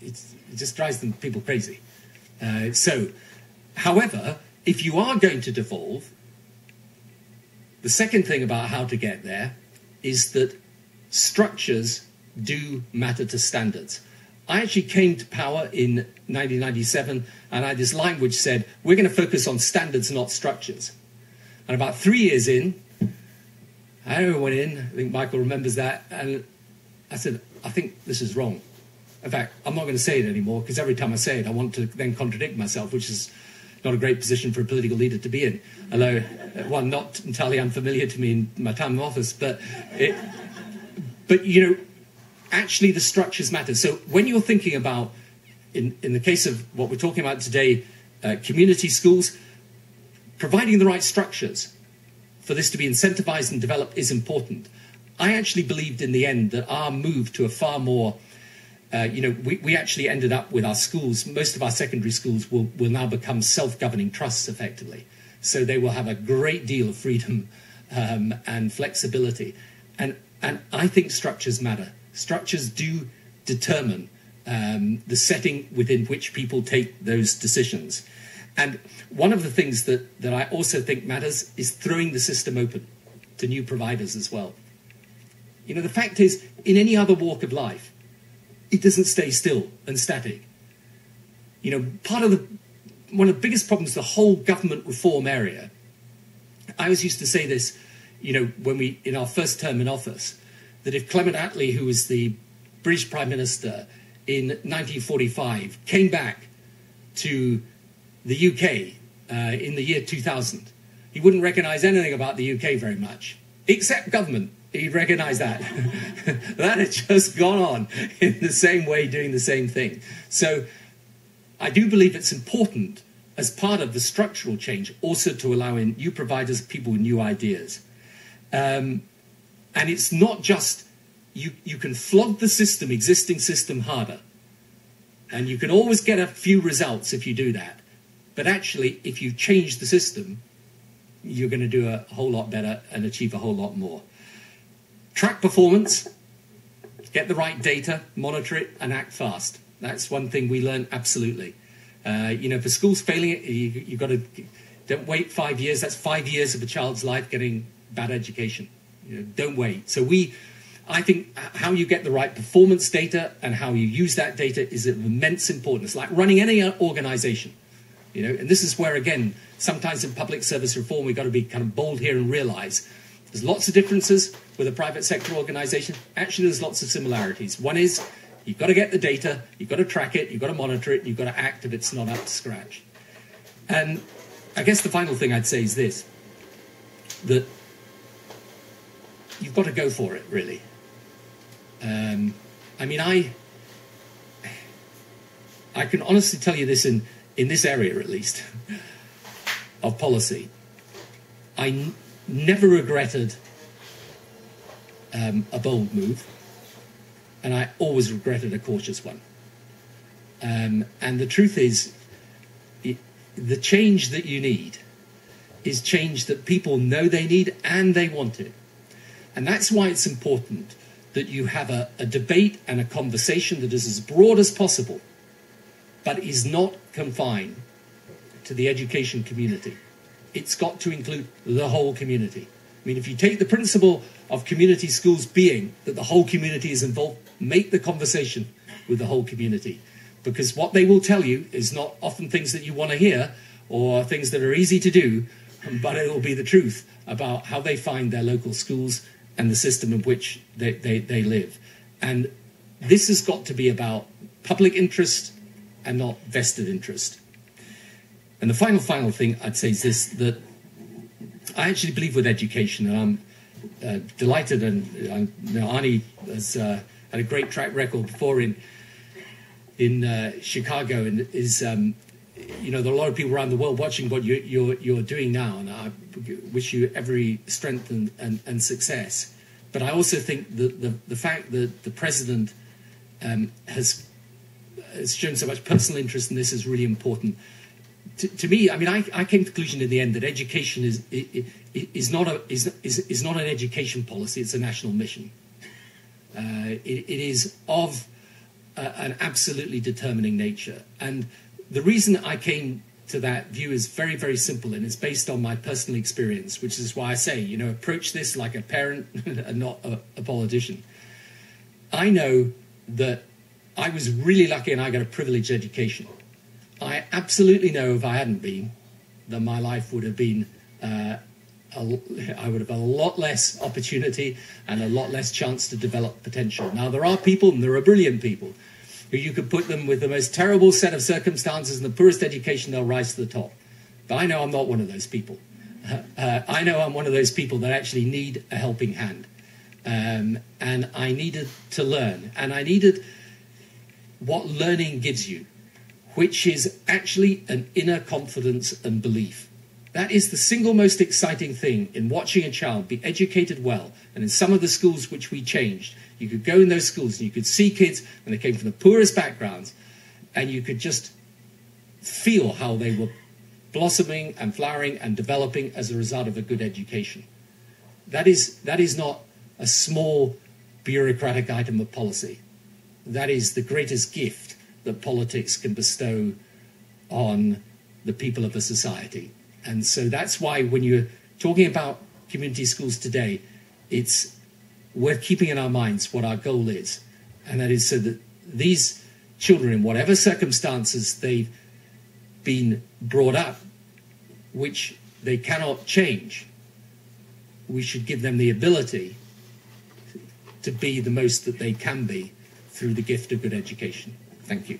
it just drives people crazy. However, if you are going to devolve, the second thing about how to get there is that structures do matter to standards. I actually came to power in 1997, and I had this line which said, we're going to focus on standards, not structures. And about 3 years in, I went in, I think Michael remembers that, and I said, I think this is wrong. In fact, I'm not going to say it anymore, because every time I say it, I want to then contradict myself, which is not a great position for a political leader to be in. Although, one not entirely unfamiliar to me in my time in office, but you know, actually the structures matter. So when you're thinking about, in the case of what we're talking about today, community schools, providing the right structures for this to be incentivized and developed is important. I actually believed in the end that our move to a far more, you know, we actually ended up with our schools, most of our secondary schools will now become self-governing trusts effectively. So they will have a great deal of freedom and flexibility. And I think structures matter. Structures do determine the setting within which people take those decisions. And one of the things that I also think matters is throwing the system open to new providers as well. You know, the fact is, in any other walk of life, it doesn't stay still and static. You know, one of the biggest problems, the whole government reform area, I always used to say this, you know, when in our first term in office, that if Clement Attlee, who was the British Prime Minister in 1945, came back to the UK in the year 2000, he wouldn't recognise anything about the UK very much, except government. He'd recognise that. That had just gone on in the same way, doing the same thing. So I do believe it's important as part of the structural change also to allow in new providers, people with new ideas. And it's not just, you can flog the existing system harder. And you can always get a few results if you do that. But actually, if you change the system, you're going to do a whole lot better and achieve a whole lot more. Track performance, get the right data, monitor it, and act fast. That's one thing we learned absolutely. You know, for schools failing it, you've got to, don't wait 5 years. That's 5 years of a child's life getting bad education. You know, don't wait. So I think how you get the right performance data and how you use that data is of immense importance. Like running any organization, you know, and this is where, again, sometimes in public service reform, we've got to be kind of bold here and realize there's lots of differences with a private sector organization. Actually, there's lots of similarities. One is you've got to get the data, you've got to track it, you've got to monitor it, and you've got to act if it's not up to scratch. And I guess the final thing I'd say is this, that you've got to go for it, really. I mean, I can honestly tell you this in this area, at least, of policy. I never regretted a bold move, and I always regretted a cautious one. And the truth is, the change that you need is change that people know they need and they want it. And that's why it's important that you have a debate and a conversation that is as broad as possible, but is not confined to the education community. It's got to include the whole community. I mean, if you take the principle of community schools being that the whole community is involved, make the conversation with the whole community. Because what they will tell you is not often things that you want to hear or things that are easy to do, but it will be the truth about how they find their local schools and the system in which they live. And this has got to be about public interest and not vested interest. And the final thing I'd say is this, that I actually believe with education, and I'm delighted, and you know, Arnie has had a great track record before in Chicago, and is you know, there are a lot of people around the world watching what you're doing now, and I wish you every strength and success. But I also think that the fact that the president has shown so much personal interest in this is really important. To me, I mean, I came to the conclusion in the end that education is not an education policy; it's a national mission. It is of an absolutely determining nature. And the reason I came to that view is very, very simple, and it's based on my personal experience, which is why I say, you know, approach this like a parent and not a politician. I know that I was really lucky and I got a privileged education. I absolutely know if I hadn't been, then my life would have been, I would have had a lot less opportunity and a lot less chance to develop potential. Now, there are people, and there are brilliant people, who you could put them with the most terrible set of circumstances and the poorest education, they'll rise to the top. But I know I'm not one of those people. I know I'm one of those people that actually need a helping hand. And I needed to learn. And I needed what learning gives you, which is actually an inner confidence and belief. That is the single most exciting thing in watching a child be educated well. And in some of the schools which we changed, you could go in those schools and you could see kids when they came from the poorest backgrounds, and you could just feel how they were blossoming and flowering and developing as a result of a good education. That is not a small bureaucratic item of policy. That is the greatest gift that politics can bestow on the people of a society. And so that's why when you're talking about community schools today, it's worth keeping in our minds what our goal is. And that is so that these children, in whatever circumstances they've been brought up, which they cannot change, we should give them the ability to be the most that they can be through the gift of good education. Thank you.